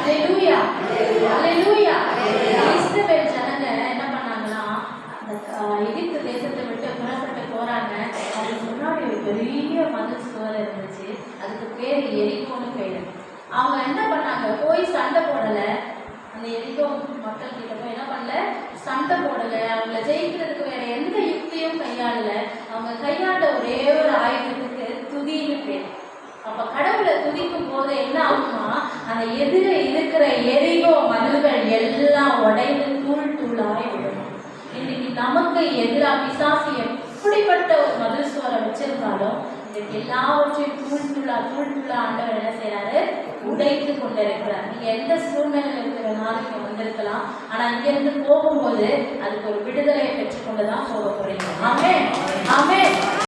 அல்லேலூயா அல்லேலூயா. இஸ்ரவேல் ஜனங்க என்ன பண்ணாங்கன்னா அந்த எகிப்து தேசத்தை விட்டு புறப்பட்டு போறாங்க. அதுக்கு முன்னாடி ஒரு பெரிய மதில் சுவர் இருந்துச்சு. அதுக்கு பேர் எரிகோன்னு பேரு. அவங்க என்ன பண்ணாங்க, போய் சண்டை போடல. அந்த எரிகோ மக்கள் கிட்ட போய் என்ன பண்ணல, சண்டை போடல. அவங்கள ஜெயிக்கிறதுக்கு வேற எந்த யுக்தியும் கையாளல. அவங்க கையாண்ட ஒரே ஒரு ஆயுதத்துக்கு துதின்னு பேர். அப்ப கடவுளை துதிக்கும் போது என்ன ஆகுமா, அந்த எதிர இருக்கிற எரிகோ மதில்கள் எல்லாம் உடைந்து தூள் தூளாய் விடணும். இன்னைக்கு நமக்கு எதிராக பிசாசு எப்படிப்பட்ட ஒரு மதில் சுவரை வச்சிருந்தாலும் இதுக்கு எல்லாவற்றையும் தூள் தூளா ஆண்டவர் என்ன செய்யறாரு, உடைத்து கொண்டிருக்கிறார். நீங்க எந்த சூழ்நிலையில இருக்கிறனாலும் நீங்க வந்திருக்கலாம். ஆனா இங்க இருந்து போகும்போது அதுக்கு ஒரு விடுதலையை பெற்றுக்கொண்டுதான் போக போறீங்க. ஆமென் ஆமென்.